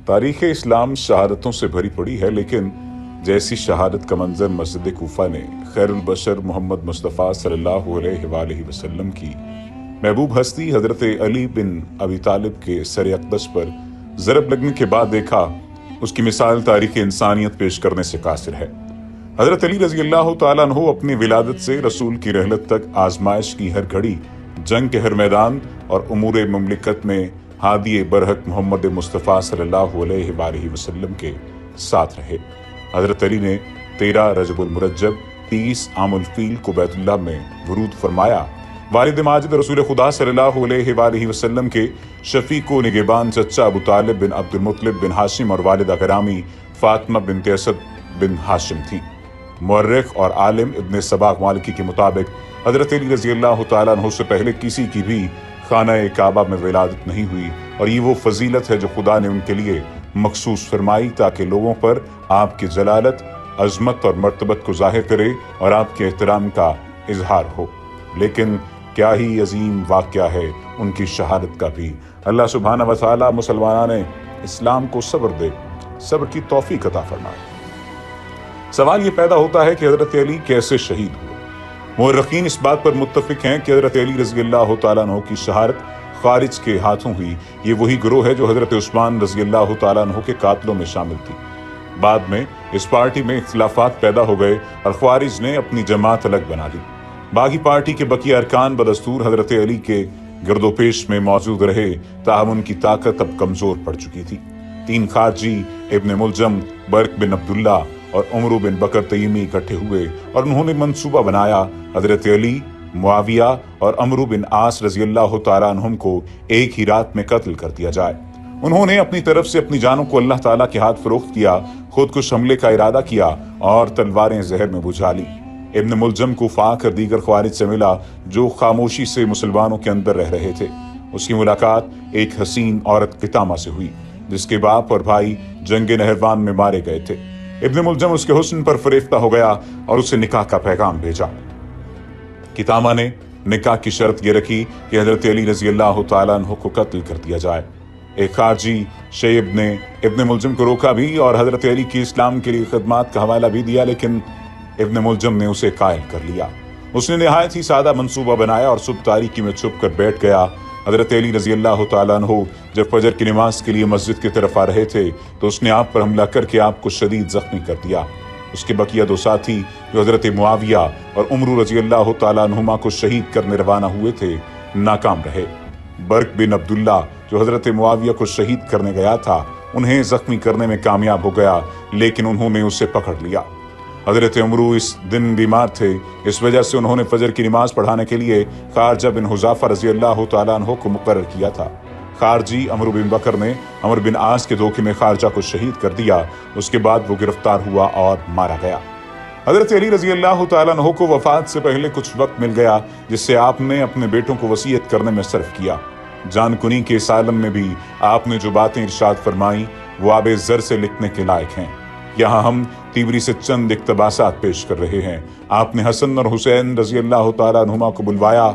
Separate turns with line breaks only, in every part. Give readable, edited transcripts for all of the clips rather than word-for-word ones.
तारीख़ इस्लाम शहादतों से भरी पड़ी है, लेकिन जैसी शहादत का मंजर मस्जिद कूफा ने खैरुल बशर मोहम्मद मुस्तफ़ा सल्लल्लाहु अलैहि वसल्लम की महबूब हस्ती हज़रत अली बिन अबी तालिब के सर अक़दस पर ज़रब लगने के बाद देखा, उसकी मिसाल तारीख़ इंसानियत पेश करने से कासिर है। हज़रत अली रज़ी अल्लाह तआला अन्हु अपनी विलादत से रसूल की रहलत तक आजमाइश की हर घड़ी, जंग के हर मैदान और उमूर मुमलिकत में हादी बरहक मोहम्मद मुस्तफ़ा सल्लल्लाहु अलैहि वसल्लम के साथ रहे। हज़रत अली ने 13 रजबुल मुरज्जब 30 आमुल फील को बैतुल्लाह में वरूद फरमाया। वालिद माजिद रसूल खुदा सल्लल्लाहु अलैहि वसल्लम के शफीक व निगहबान चचा अबू तालिब बिन अब्दुल मुत्तलिब बिन हाशिम और वालिदा गिरामी फातिमा बिनत असद बिन हाशिम थी। मुअर्रिख और आलिम इब्न सबाक मालिकी के मुताबिक हज़रत अली रज़ी अल्लाह तआला अन्हु से पहले किसी की भी खाना काबा में विलादत नहीं हुई, और ये वो फजीलत है जो खुदा ने उनके लिए मखसूस फरमाई ताकि लोगों पर आपकी जलालत, अजमत और मर्तबत को जाहिर करे और आपके एहतराम का इजहार हो। लेकिन क्या ही अजीम वाक़या है उनकी शहादत का भी। अल्लाह सुब्हानहू व तआला मुसलमाना ने इस्लाम को सब्र दे, सब्र की तौफीक अता फरमाए। सवाल ये पैदा होता है कि हज़रत अली कैसे शहीद हुए। मुअर्रिखीन इस बात पर मुत्तफिक हैं कि हज़रत अली रज़ी अल्लाह तआला अन्हु की शहादत खारिज के हाथों हुई। ये वही गिरोह है जो हज़रत उस्मान रज़ी अल्लाह तआला अन्हु के कातलों में शामिल थी। बाद में इस पार्टी में इख्तिलाफात पैदा हो गए और ख्वारिज ने अपनी जमात अलग बना ली। बाकी पार्टी के बकिया अरकान बदस्तूर हज़रत अली के गिरदोपेश में मौजूद रहे, ताहम उनकी ताकत अब कमज़ोर पड़ चुकी थी। 3 खारजी इब्न मुलजम, बर्क बिन अब्दुल्ला और उमर बिन बकर तयमी इकट्ठे हुए और उन्होंने मंसूबा बनाया हज़रत अली, मुआविया और अमरू बिन आस रज़ी अल्लाह तआला अन्हुम को एक ही रात में कत्ल कर दिया जाए। उन्होंने अपनी तरफ से अपनी जानों को अल्लाह ताला के हाथ फरोख्त किया, खुदकुश हमले का इरादा किया और तलवारें जहर में बुझा ली। इब्न मुलजम को फाक और दीगर ख्वारिज से मिला जो खामोशी से मुसलमानों के अंदर रह रहे थे। उसकी मुलाकात एक हसीन औरत कितामा से हुई जिसके बाप और भाई जंगे नहरवान में मारे गए थे। इब्न मुलजम उसके हुस्न पर फरेफ्ता हो गया और उसे निकाह का पैगाम भेजा। कितामा ने निकाह की शर्त ये रखी कि हज़रत अली रज़ी अल्लाह तआला अन्हु को कत्ल कर दिया जाए। एक खारजी शैब ने इब्न मुलजम को रोका भी और हज़रत अली की इस्लाम के लिए खिदमत का हवाला भी दिया, लेकिन इब्न मुलजम ने उसे कायल कर लिया। उसने नहायत ही सादा मंसूबा बनाया और सुबह तारीकी में छुप कर बैठ गया। हज़रत अली रज़ी अल्लाह तआला अन्हु जब फजर की नमाज के लिए मस्जिद की तरफ आ रहे थे तो उसने आप पर हमला करके आपको शदीद जख्मी कर दिया। उसके बकिया 2 साथी जो हज़रत मुआविया और उमर रज़ी अल्लाह तआला अन्हुमा को शहीद करने रवाना हुए थे, नाकाम रहे। बर्क बिन अब्दुल्ला जो हज़रत मुआविया को शहीद करने गया था, उन्हें जख्मी करने में कामयाब हो गया, लेकिन उन्होंने उसे पकड़ लिया। हज़रत उमरू इस दिन बीमार थे, इस वजह से उन्होंने फजर की नमाज पढ़ाने के लिए खारजा बिन हुज़ाफा रज़ी अल्लाह तआला अन्हु को मुकर्रर किया था। खारजी अमर बिन बकर ने अमर बिन आस के धोखे में खारजा को शहीद कर दिया। उसके बाद वो गिरफ्तार हुआ और मारा गया। हज़रत अली रज़ी अल्लाह तआला अन्हु को वफात से पहले कुछ वक्त मिल गया जिससे आपने अपने बेटों को वसीयत करने में सर्फ किया। जानकुनी के इस आलम में भी आपने जो बातें इरशाद फरमाई वो आबे ज़र से लिखने के लायक हैं। यहाँ हम तीबरी से चंद इक़्तिबासात पेश कर रहे हैं। आपने हसन और हुसैन रज़ी अल्लाह तआला अन्हुमा को बुलवाया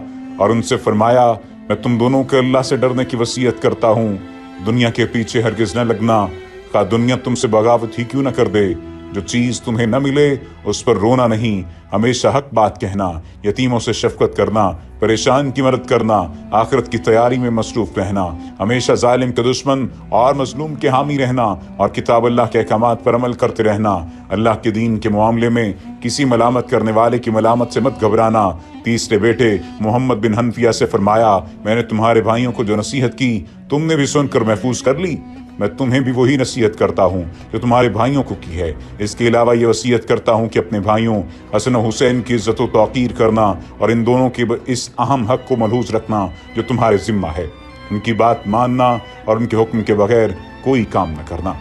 और उनसे फरमाया, मैं तुम दोनों के अल्लाह से डरने की वसीयत करता हूँ, दुनिया के पीछे हरगिज़ न लगना, खा दुनिया तुमसे बगावत ही क्यों न कर दे। जो चीज़ तुम्हें न मिले उस पर रोना नहीं, हमेशा हक बात कहना, यतीमों से शफकत करना, परेशान की मदद करना, आखिरत की तैयारी में मसरूफ़ रहना, हमेशा जालिम के दुश्मन और मजलूम के हामी रहना और किताब अल्लाह के अहकामात पर अमल करते रहना। अल्लाह के दीन के मामले में किसी मलामत करने वाले की मलामत से मत घबराना। तीसरे बेटे मोहम्मद बिन हनफिया से फरमाया, मैंने तुम्हारे भाइयों को जो नसीहत की तुमने भी सुनकर महफूज कर ली, मैं तुम्हें भी वही नसीहत करता हूँ जो तुम्हारे भाइयों को की है। इसके अलावा ये वसीयत करता हूँ कि अपने भाइयों हसन और हुसैन की इज्जत व तौकीर करना और इन दोनों के इस अहम हक को मलहूज रखना जो तुम्हारे जिम्मा है। उनकी बात मानना और उनके हुक्म के बगैर कोई काम न करना।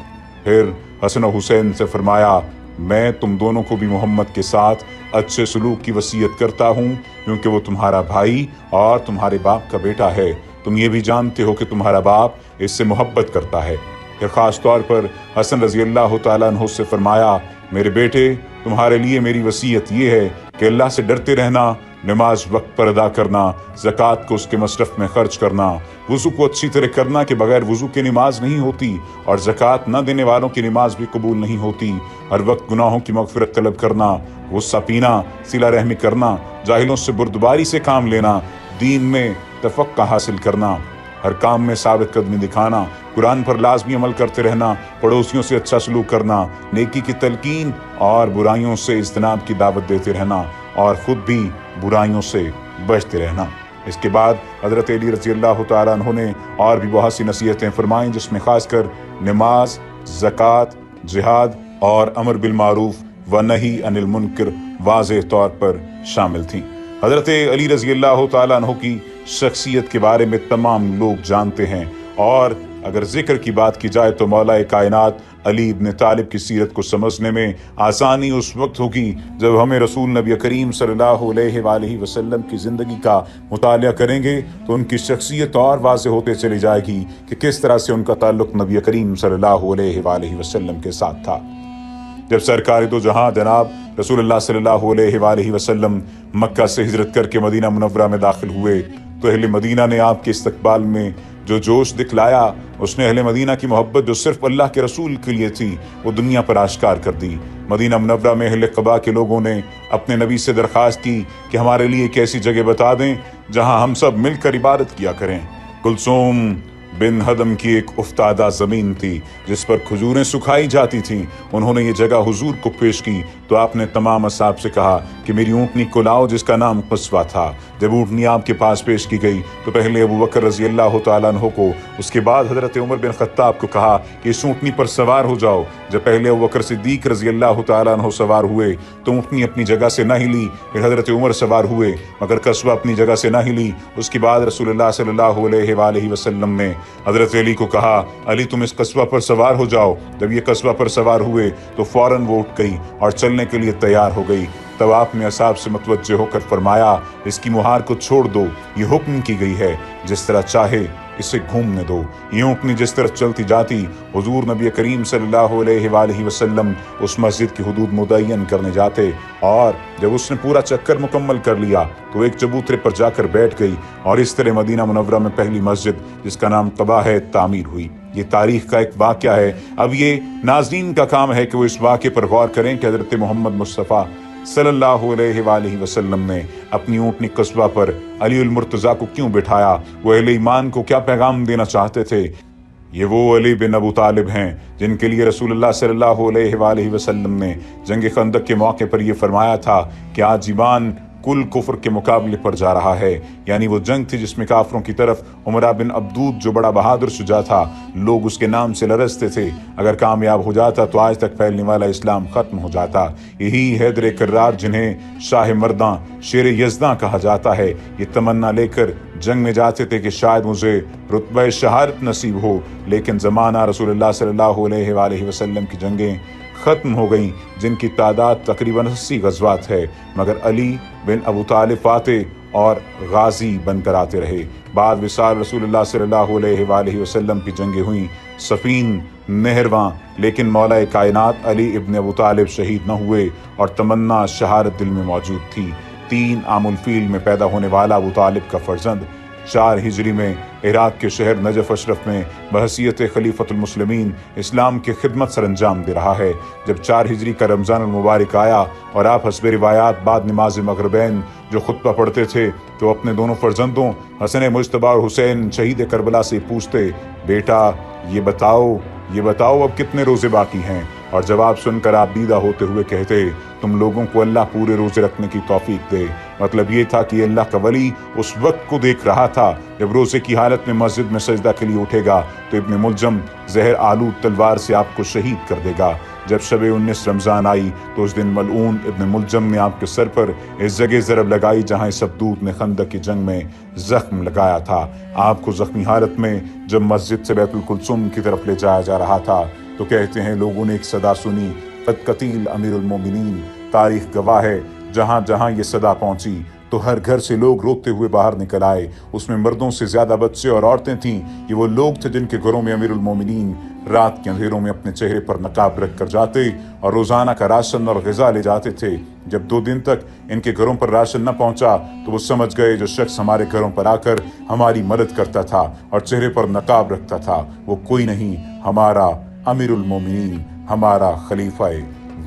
फिर हसन और हुसैन से फरमाया, मैं तुम दोनों को भी मोहम्मद के साथ अच्छे सलूक की वसीयत करता हूँ क्योंकि वो तुम्हारा भाई और तुम्हारे बाप का बेटा है। तुम ये भी जानते हो कि तुम्हारा बाप इससे मोहब्बत करता है। फिर ख़ास तौर पर हसन रज़ी अल्लाह तआला अन्हु से फरमाया, मेरे बेटे तुम्हारे लिए मेरी वसीयत ये है कि अल्लाह से डरते रहना, नमाज वक्त पर अदा करना, ज़कात को उसके मसरफ में खर्च करना, वज़ू को अच्छी तरह करना कि बगैर वज़ू के नमाज नहीं होती, और ज़कात न देने वालों की नमाज भी कबूल नहीं होती। हर वक्त गुनाहों की मग़फ़िरत तलब करना, गुस्सा पीना, सिला रहमी करना, जाहिलों से बुर्दबारी से काम लेना, दीन में तफ़क्का हासिल करना, हर काम में साबित कदमी दिखाना, कुरान पर लाजमी अमल करते रहना, पड़ोसियों से अच्छा सलूक करना, नेकी की तलकीन और बुराइयों से इज्तनाब की दावत देते रहना, और ख़ुद भी बुराइयों से बचते रहना। इसके बाद हज़रत अली रज़ी अल्लाह तआला अन्हु ने और भी बहुत सी नसीहतें फरमाईं, जिसमें ख़ासकर नमाज, ज़कात, जिहाद और अमर बिल मारूफ व नही अनिल मुनकर वाज़ेह तौर पर शामिल थीं। हज़रत अली रज़ी अल्लाह तआला अन्हु की शख्सियत के बारे में तमाम लोग जानते हैं, और अगर जिक्र की बात की जाए तो मौलाए कायनात अली इब्न तालिब की सीरत को समझने में आसानी उस वक्त होगी जब हमें रसूल नबी करीम सल्लल्लाहु अलैहि वसल्लम की ज़िंदगी का मुतालिया करेंगे तो उनकी शख्सियत और वाज़ेह होते चली जाएगी कि किस तरह से उनका ताल्लुक़ नबी करीम सल्लल्लाहु अलैहि वसल्लम के साथ था। जब सरकार दो जहां जनाब रसूलुल्लाह सल्लल्लाहु अलैहि वसल्लम मक्का से हिजरत करके मदीना मुनव्वरा में दाखिल हुए तो अहले मदीना ने आपके इस्तकबाल में जो जोश दिखलाया, उसने अहले मदीना की मोहब्बत जो सिर्फ अल्लाह के रसूल के लिए थी वो दुनिया पर आश्कार कर दी। मदीना मुनव्वरा में अहले क़बा के लोगों ने अपने नबी से दरख्वास्त की कि हमारे लिए एक ऐसी जगह बता दें जहां हम सब मिलकर इबादत किया करें। कुलसूम बिन हदम की एक उफ्तादा ज़मीन थी जिस पर खजूरें सुखाई जाती थीं। उन्होंने ये जगह हुजूर को पेश की तो आपने तमाम असहाब से कहा कि मेरी ऊँटनी को लाओ जिसका नाम क़स्वा था। जब ऊँटनी आपके पास पेश की गई तो पहले अबू बकर रज़ी अल्लाह तआला अन्हु को, उसके बाद हज़रत उमर बिन ख़त्ताब को कहा कि इस ऊँटनी पर सवार हो जाओ। जब पहले अबू बकर सिद्दीक़ रज़ी अल्लाह तआला अन्हु सवार हुए तो ऊँटनी अपनी जगह से न हिली। फिर हज़रत उमर सवार हुए मगर कस्बा अपनी जगह से न हिली। उसके बाद रसूलुल्लाह सल्लल्लाहु अलैहि वसल्लम ने हज़रत अली को कहा, अली तुम इस कस्बा पर सवार हो जाओ। जब ये कस्बा पर सवार हुए तो फ़ौरन वो उठ गई और चलने के लिए तैयार हो गई। तब आपने असहाब से मुतवज्जे होकर फरमाया, इसकी मुहार को छोड़ दो, ये हुक्म की गई है, जिस तरह चाहे इसे घूमने दो। ये ऊँटनी जिस तरह चलती जाती हुजूर नबी करीम सल्लल्लाहु अलैहि वसल्लम उस मस्जिद की हुदूद मुतय्यन करने जाते, और जब उसने पूरा चक्कर मुकम्मल कर लिया तो एक चबूतरे पर जाकर बैठ गई, और इस तरह मदीना मुनव्वरा में पहली मस्जिद जिसका नाम क़बा है तामीर हुई। ये तारीख का एक वाक़या है। अब ये नाज़रीन का काम है कि वो इस वाक़े पर गौर करें कि हज़रत मोहम्मद मुस्तफ़ा सल्लल्लाहु अलैहि वसल्लम ने अपनी ऊँटनी कस्बा पर अली उल मुर्तज़ा को क्यों बिठाया, वो अहले ईमान को क्या पैगाम देना चाहते थे। ये वो अली बिन अबू तालिब हैं जिनके लिए रसूलुल्लाह सल्लल्लाहु अलैहि वसल्लम ने जंग खंदक के मौके पर यह फरमाया था कि आज ईमान कुल कुफ्र के मुकाबले पर जा रहा है। यानी वो जंग थी जिसमें काफरों की तरफ उमरा बिन अब्दूद जो बड़ा बहादुर शुजा था, लोग उसके नाम से लरजते थे। अगर कामयाब हो जाता तो आज तक फैलने वाला इस्लाम खत्म हो जाता। यही हैदर कर्रार जिन्हें शाह मर्दां शेर यज़दां कहा जाता है, ये तमन्ना लेकर जंग में जाते थे कि शायद मुझे रुतबा शहादत नसीब हो। लेकिन ज़माना रसूलुल्लाह सल्लल्लाहु अलैहि वसल्लम की जंगें ख़त्म हो गई जिनकी तादाद तकरीबन 80 गज़वात है, मगर अली बिन अबू तालिब फातेह और गाजी बनकर आते रहे। बाद विसाल रसूलुल्लाह सल्लल्लाहु अलैहि वसल्लम की जंगें हुई, सफ़ीन, नहरवां, लेकिन मौलाए कायनात अली इब्न अबू तालिब शहीद न हुए और तमन्ना शहादत दिल में मौजूद थी। 3 आमुल फील में पैदा होने वाला अबू तालिब का फर्जंद 4 हिजरी में इराक के शहर नजफ अशरफ में बहसीयत खलीफतुल मुस्लिमीन इस्लाम की खिदमत सर अंजाम दे रहा है। जब 4 हिजरी का रमज़ान मुबारक आया और आप हस्ब रिवायात बाद नमाज मगरिबैन जो खुतबा पढ़ते थे तो अपने दोनों फर्जंदों हसन मुज्तबा और हुसैन शहीद करबला से पूछते, बेटा ये बताओ अब कितने रोज़े बाकी हैं। और जवाब सुनकर आप दीदा होते हुए कहते, तुम लोगों को अल्लाह पूरे रोज़े रखने की तौफीक दे। मतलब ये था कि अल्लाह का वली उस वक्त को देख रहा था जब रोज़े की हालत में मस्जिद में सजदा के लिए उठेगा तो इब्न मुलजम जहर आलूद तलवार से आपको शहीद कर देगा। जब शब 19 रमज़ान आई तो उस दिन मलऊन इब्न मुलजम ने आपके सर पर इस जगह ज़रब लगाई जहाँ इस अब्दूद ने खंदक की जंग में ज़ख्म लगाया था। आपको ज़ख्मी हालत में जब मस्जिद से बैतुल कुलसुम की तरफ ले जाया जा रहा था तो कहते हैं लोगों ने एक सदा सुनी, क़द क़तील अमीरुल मोमिनीन। तारीख गवाह है, जहाँ जहाँ ये सदा पहुँची तो हर घर से लोग रोते हुए बाहर निकल आए। उसमें मर्दों से ज़्यादा बच्चे और औरतें थीं। ये वो लोग थे जिनके घरों में अमीरुल मोमिनीन रात के अंधेरों में अपने चेहरे पर नकाब रख कर जाते और रोजाना का राशन और ग़िज़ा ले जाते थे। जब 2 दिन तक इनके घरों पर राशन न पहुंचा तो वो समझ गए जो शख्स हमारे घरों पर आकर हमारी मदद करता था और चेहरे पर नकाब रखता था वो कोई नहीं, हमारा अमीरुल मोमिनीन, हमारा खलीफाए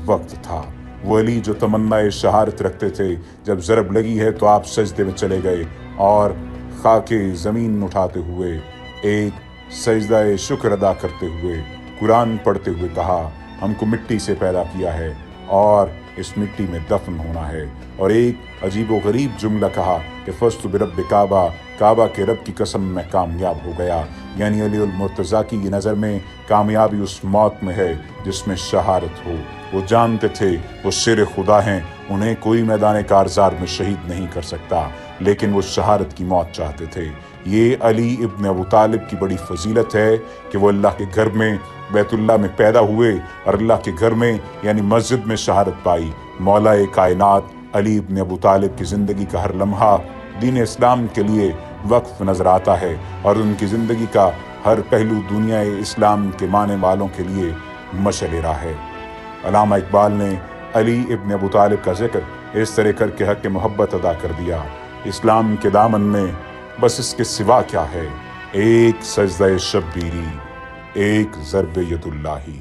वक्त था। वो अली जो तमन्नाए शहादत रखते थे, जब ज़रब लगी है तो आप सजदे में चले गए और खाके ज़मीन उठाते हुए एक सजदाए शुक्र अदा करते हुए कुरान पढ़ते हुए कहा, हमको मिट्टी से पैदा किया है और इस मिट्टी में दफन होना है। और एक अजीबो गरीब जुमला कहा कि फस्तु बिरब्बि काबा, काबा के रब की कसम मैं कामयाब हो गया। यानी अली उल मुर्तज़ा की नज़र में कामयाबी उस मौत में है जिसमें शहादत हो। वो जानते थे वो शेर खुदा हैं, उन्हें कोई मैदान कारज़ार में शहीद नहीं कर सकता, लेकिन वो शहादत की मौत चाहते थे। ये अली इब्न अबू तालिब की बड़ी फजीलत है कि वो अल्लाह के घर में बैतुल्लाह में पैदा हुए और अल्लाह के घर में यानी मस्जिद में शहादत पाई। मौलाए कायनात अली इब्न अबू तालिब की ज़िंदगी का हर लम्हा दीन इस्लाम के लिए वक्फ नज़र आता है और उनकी ज़िंदगी का हर पहलू दुनिया इस्लाम के माने वालों के लिए मशलेरा है। अल्लामा इकबाल ने अली इब्न अबू तालिब का जिक्र इस तरह करके हक़ मोहब्बत अदा कर दिया। इस्लाम के दामन में बस इसके सिवा क्या है, एक सजदा शब्बीरी, एक ज़रब यदुल्लाही।